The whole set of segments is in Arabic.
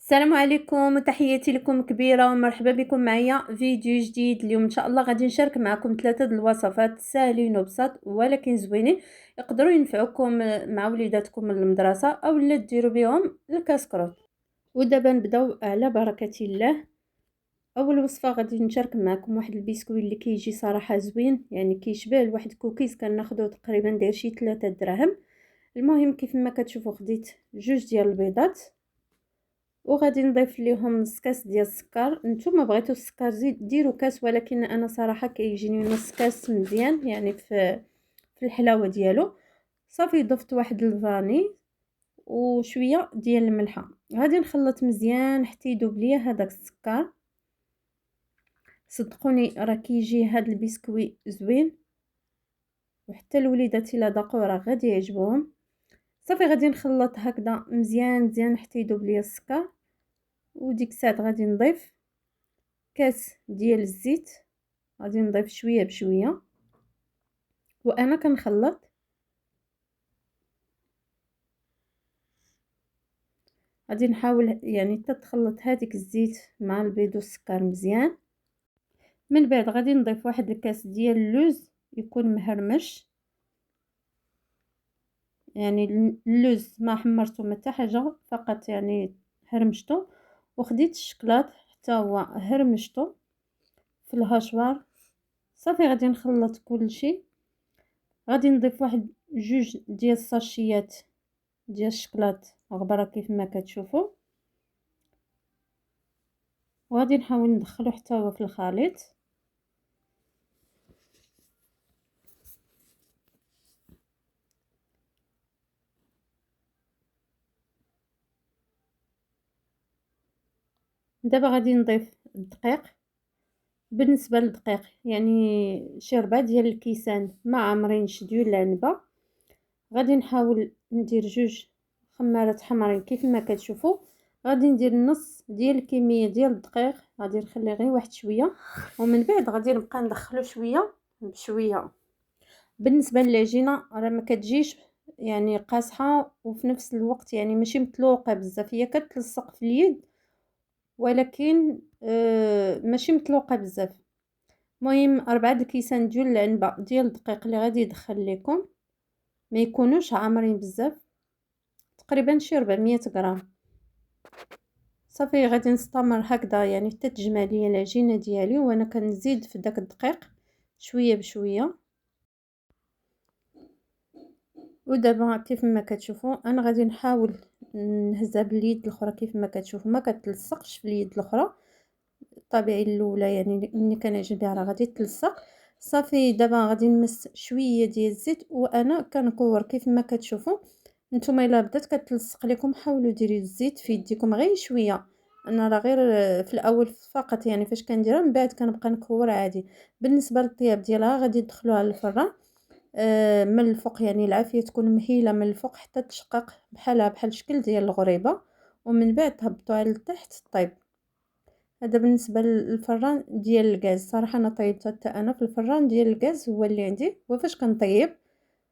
السلام عليكم وتحياتي لكم كبيرة ومرحبا بكم معايا فيديو جديد. اليوم ان شاء الله غادي نشارك معكم 3 د الوصفات ساهلين وبساط ولكن زوينين يقدروا ينفعوكم مع وليداتكم من المدرسة او لا ديروا بهم الكاسكروط. ودابا نبداو على بركة الله. اول وصفة غادي نشارك معكم واحد البسكويت اللي كيجي صراحة زوين، يعني كيشبه لواحد كوكيز كناخذو تقريبا داير شي 3 دراهم. المهم كيف ما كتشوفوا خديت جوج ديال البيضات وغادي نضيف ليهم نص كاس ديال السكر. نتوما بغيتو السكر زيد ديروا كاس، ولكن انا صراحه كيجيني نص كاس مزيان يعني في الحلاوه ديالو. صافي ضفت واحد الفاني وشويه ديال الملحه، غادي نخلط مزيان حتى يذوب ليا هذاك السكر. صدقوني راه كيجي هذا البسكوي زوين وحتى الوليدات الا ذاقوه راه غادي يعجبهم. صافي غادي نخلط هكذا مزيان مزيان حتى يذوب ليا السكر. وديك الساعه غادي نضيف كاس ديال الزيت، غادي نضيف شويه بشويه وانا كنخلط. غادي نحاول يعني تتخلط هذيك الزيت مع البيض والسكر مزيان. من بعد غادي نضيف واحد الكاس ديال اللوز يكون مهرمش، يعني اللوز ما حمرته ما حتى حاجه، فقط يعني هرمشته. وخديت الشكلاط حتى هو هرمشته في الهاشوار. صافي غادي نخلط كل شيء. غادي نضيف واحد جوج ديال الساشيات ديال الشكلاط غبره كيف ما كتشوفوا، وغادي نحاول ندخلو حتى هو في الخليط. دابا غادي نضيف الدقيق. بالنسبه للدقيق يعني شي 4 ديال الكيسان ما عامرينش ديال العنبه. غادي نحاول ندير جوج خمارات حمرين كيف ما كتشوفوا. غادي ندير نص ديال الكميه ديال الدقيق، غادي نخلي غير واحد شويه ومن بعد غادي نبقى ندخلو شويه بشويه. بالنسبه للعجينه راه ما كتجيش يعني قاصحه وفي نفس الوقت يعني ماشي مطلوقه بزاف، هي كتلصق في اليد ولكن ماشي مطلوقه بزاف. المهم 4 الكيسان ديال العنبه ديال الدقيق اللي غادي يدخل لكم ما يكونوش عامرين بزاف، تقريبا شي 400 غرام. صافي غادي نستمر هكذا يعني حتى تجمع ليا العجينه ديالي وانا كنزيد في داك الدقيق شويه بشويه. ودابا كيف ما كتشوفوا انا غادي نحاول نهزها باليد الاخرى كيف ما كتشوفوا ما كتلصقش في اليد الاخرى. الطبيعي الاولى يعني ملي كنعجن بها راه غادي تلصق. صافي دابا غادي نمس شويه ديال الزيت وانا كنكور كيف ما كتشوفوا. نتوما الا بدات كتلصق لكم حاولوا ديري الزيت في يديكم غير شويه. انا راه غير في الاول فقط يعني فاش كنديرها من بعد كنبقى نكور عادي. بالنسبه للطياب ديالها غادي تدخلوها للفران من الفوق، يعني العافيه تكون مهيله من الفوق حتى تشقق بحالها بحال الشكل ديال الغريبه ومن بعد تهبطوها لتحت طيب. هذا بالنسبه للفران ديال الغاز. صراحه انا طيبتها حتى انا في الفران ديال الغاز هو اللي عندي. وفاش كنطيب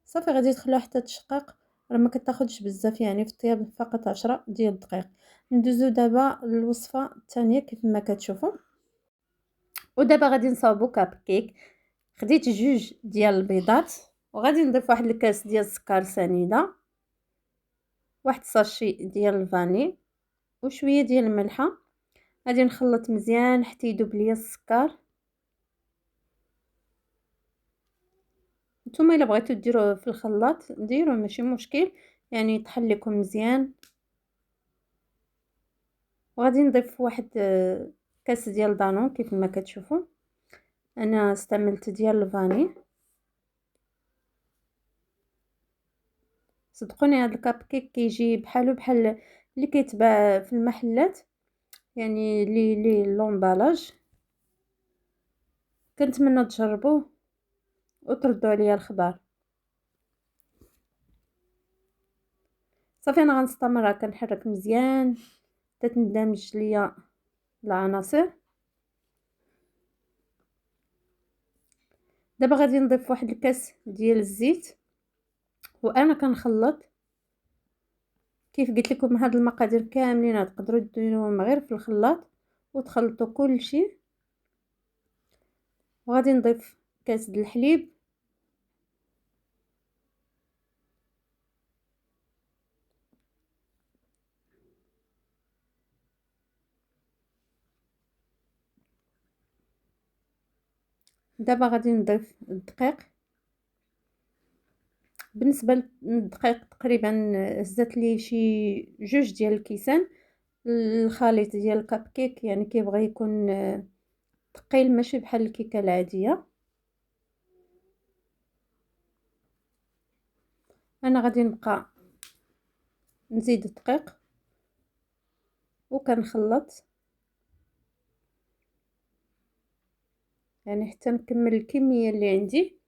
صافي غادي تخلوها حتى تشقق، راه ما كتاخذش بزاف يعني في الطياب فقط 10 ديال الدقائق. ندوزو دابا للوصفه الثانيه كيف ما كتشوفوا. ودابا غادي نصاوبو كاب كيك. خديت جوج ديال البيضات وغادي نضيف واحد الكاس ديال السكر سنيده، واحد ساشي ديال الفاني وشويه ديال الملحه. غادي نخلط مزيان حتى يذوب ليا السكر. نتوما الا بغيتو ديروه في الخلاط ديروه ماشي مشكل، يعني يطحن لكم مزيان. وغادي نضيف واحد كاس ديال دانون كيف ما كتشوفوا. انا استعملت ديال الفاني. صدقوني هذا الكاب كيك كيجي بحالو بحال اللي كيتباع في المحلات، يعني لي لومبالاج. كنتمنى تجربوه وتردوا عليا الخبر. صافي انا غنستمر كنحرك مزيان حتى تندمج ليا العناصر. دابا غادي نضيف واحد الكاس ديال الزيت وانا كنخلط كيف قلت لكم هاد المقادير كاملين تقدروا ديروهم غير في الخلاط وتخلطوا كل شيء. وغادي نضيف كاس د الحليب، دابا غادي نضيف الدقيق. بالنسبه للدقيق تقريبا هزت لي شي 2 ديال الكيسان. الخليط ديال الكب كيك يعني كيبغي يكون ثقيل ماشي بحال الكيكه العاديه. انا غادي نبقى نزيد الدقيق وكنخلط يعني حتى نكمل الكميه اللي عندي.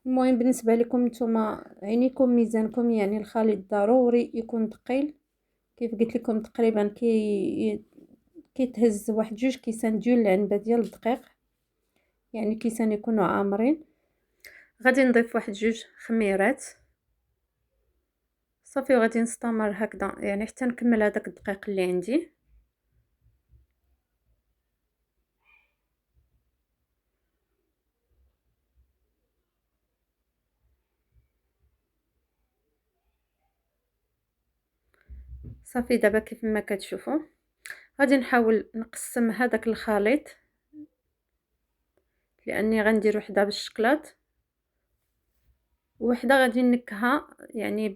المهم بالنسبه لكم نتوما عينيكم ميزانكم، يعني الخليط ضروري يكون ثقيل. كيف قلت لكم تقريبا كيتهز واحد 2 كيسان ديال العنبه ديال الدقيق، يعني كيسان يكونوا عامرين. غادي نضيف واحد 2 خميرات صافي، وغادي نستمر هكذا يعني حتى نكمل هذاك الدقيق اللي عندي. صافي دابا كيف ما كتشوفوا غادي نحاول نقسم هذاك الخليط، لاني غندير وحده بالشكلاط وحده غادي نكها يعني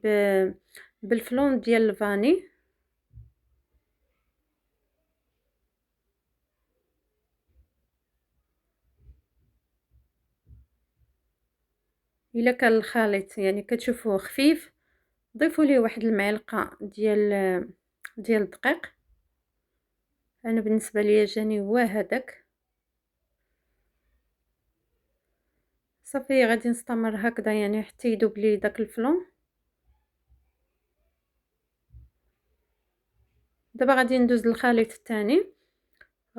بالفلون ديال الفاني. الا كان الخليط يعني كتشوفوه خفيف ضيفوا ليه واحد المعلقه ديال الدقيق. انا بالنسبه ليا جاني هو هذاك. صافي غادي نستمر هكذا يعني حتى يذوب لي داك الفلون. دابا غادي ندوز للخليط الثاني،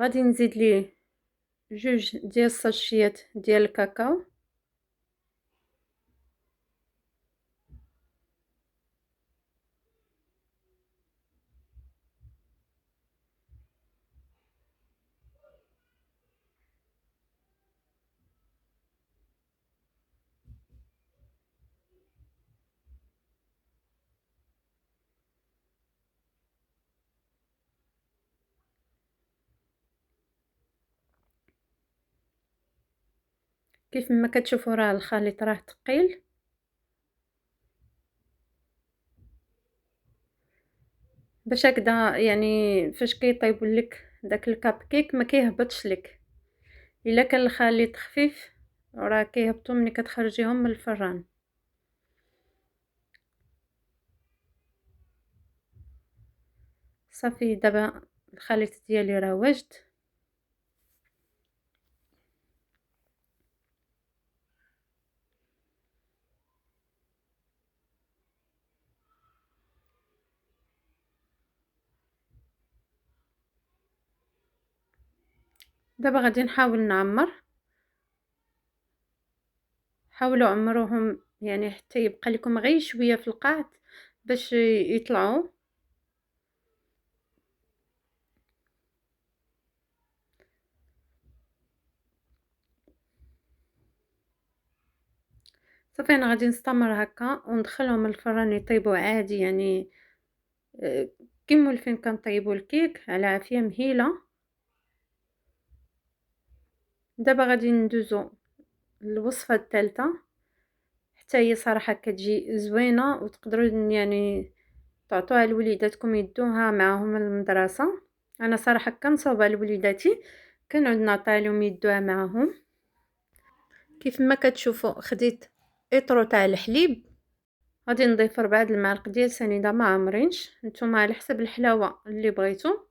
غادي نزيد ليه 2 ديال الساشيات ديال الكاكاو. كيف ما كتشوفوا راه الخليط راه ثقيل. باش هكذا يعني فاش كيطيب لك داك الكاب كيك ما كيهبطش لك. الا كان الخليط خفيف راه كيهبطوا ملي كتخرجيهم من الفران. صافي دابا الخليط ديالي راه واجد. دابا غادي نحاول نعمر. حاولوا عمروهم يعني حتى يبقى لكم غير شويه في القاع باش يطلعوا. صافي انا غادي نستمر هكا وندخلهم الفران يطيبوا عادي يعني كيما فين كنطيبوا الكيك على عافيه مهيله. دابا غادي ندوزو الوصفه الثالثه، حتى هي صراحه كتجي زوينه وتقدروا يعني تعطوها لوليداتكم يدوها معاهم المدرسه. انا صراحه كنصوبها لوليداتي كنعود نعطيها لهم يدوها معاهم. كيف ما كتشوفوا خديت اطرو تاع الحليب، غادي نضيف 4 د المعالق ديال سنيده ما عامرينش، نتوما على حسب الحلاوه اللي بغيتو.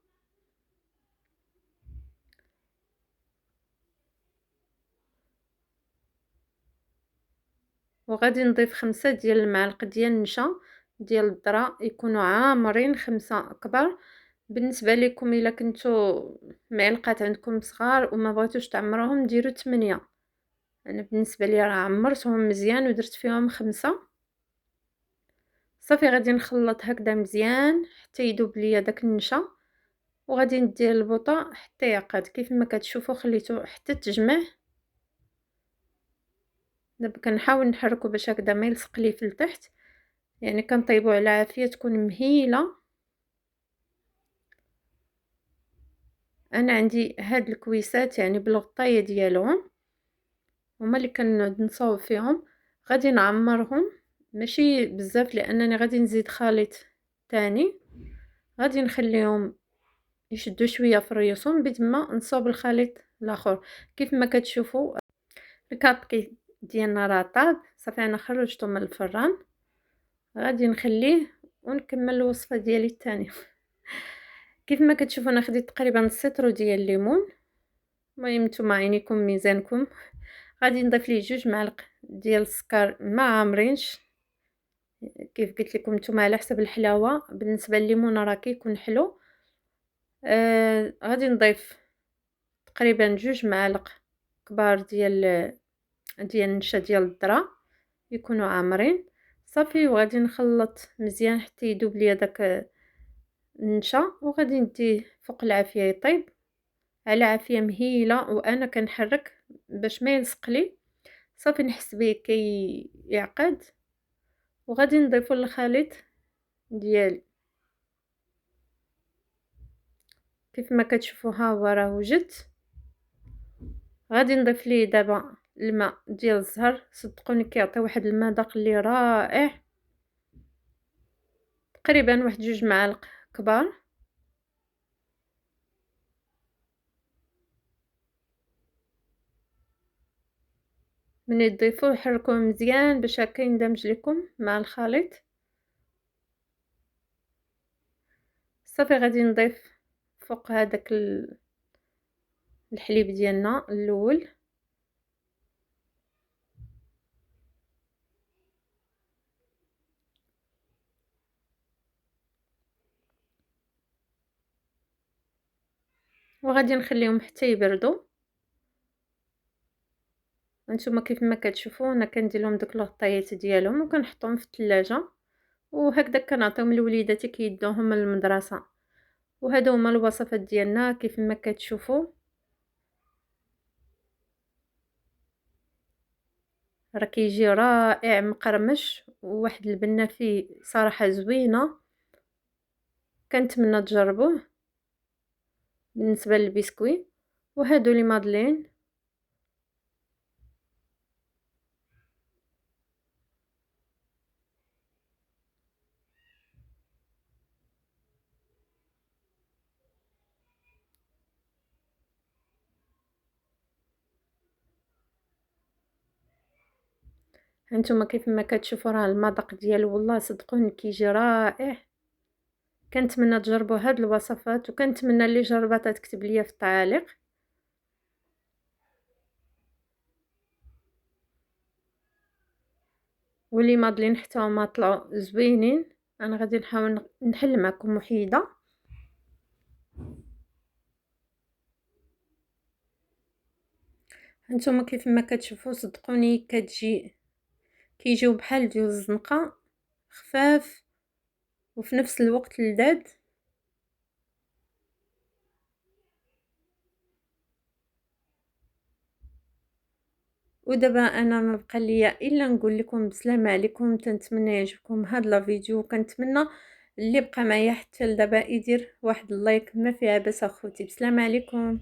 وغادي نضيف 5 ديال المعالق ديال النشا ديال الذره يكونوا عامرين، 5 كبار. بالنسبه لكم الا كنتو معلقات عندكم صغار وما بغيتوش تعمروهم ديروا 8. انا بالنسبه لي راه عمرتهم مزيان ودرت فيهم 5. صافي غادي نخلط هكذا مزيان حتى يذوب ليا داك النشا، وغادي ندير البوطه حتى يعقد كيف ما كتشوفوا، خليته حتى تجمع. دابا كنحاول نحركو باش هكذا ما يلصق لي في التحت، يعني كنطيبو على عافيه تكون مهيله. انا عندي هاد الكويسات يعني بالغطايه ديالهم، هما اللي كنعود نصاوب فيهم. غادي نعمرهم ماشي بزاف لانني غادي نزيد خليط تاني، غادي نخليهم يشدوا شويه في ريوسهم بيد ما نصاوب الخليط الاخر. كيف ما كتشوفوا الكابكي ديالنا راه طاب صافي، انا خرجته من الفران، غادي نخليه ونكمل الوصفه ديالي الثانيه. كيف ما كتشوفوا انا خديت تقريبا سيترو ديال الليمون، المهم نتوما عينيكم ميزانكم. غادي نضيف ليه 2 معالق ديال السكر ما عامرينش، كيف قلت لكم نتوما على حسب الحلاوه. بالنسبه لليمون راه كيكون حلو. غادي نضيف تقريبا 2 معالق كبار ديال النشا ديال الذره يكونوا عامرين صافي. وغادي نخلط مزيان حتى يذوب ليا داك النشا، وغادي نديه فوق العافيه يطيب على عافيه مهيله، وانا كنحرك باش ما يلصق لي. صافي نحس به كي يعقد، وغادي نضيفو للخليط ديالي. كيف ما كتشوفوا ها هو راه وجد. غادي نضيف ليه دابا الماء ديال الزهر، صدقوني كيعطي واحد المذاق اللي رائع. تقريبا واحد 2 معالق كبار. ملي تضيفوه حركوه مزيان باش هكا يندمج لكم مع الخليط. صافي غادي نضيف فوق هذاك الحليب ديالنا الاول، وغادي نخليهم حتى يبردوا. هانتوما كيف ما كتشوفوا انا كندير لهم داك الغطايات ديالهم وكنحطهم في الثلاجه، وهكذا كنعطيهم لوليداتي كيدوهم للمدرسه. وهادو هما الوصفات ديالنا كيف ما كتشوفوا، راه كيجي رائع مقرمش وواحد البنه فيه صراحه زوينه. كنتمنى تجربوه. بالنسبه للبسكوي وهادو لي مادلين، هانتوما كيف ما كتشوفوا راه المذاق ديالو والله صدقوني كيجي رائع. كنتمنى تجربوا هاد الوصفات، وكنتمنى اللي جربتها تكتب ليا في التعاليق. ولي مادلين حتى هما طلعوا زوينين. انا غادي نحاول نحل معكم وحيده. هانتوما كيف ما كتشوفوا صدقوني كيجيو بحال ديال الزنقه، خفاف وفي نفس الوقت لذاذ. ودابا انا ما بقى ليا الا نقول لكم بسلامه عليكم. تنتمنى يعجبكم هذا الفيديو، وكنتمنى اللي بقى معايا حتى لدابا يدير واحد اللايك ما فيها بس اخوتي. بسلامه عليكم.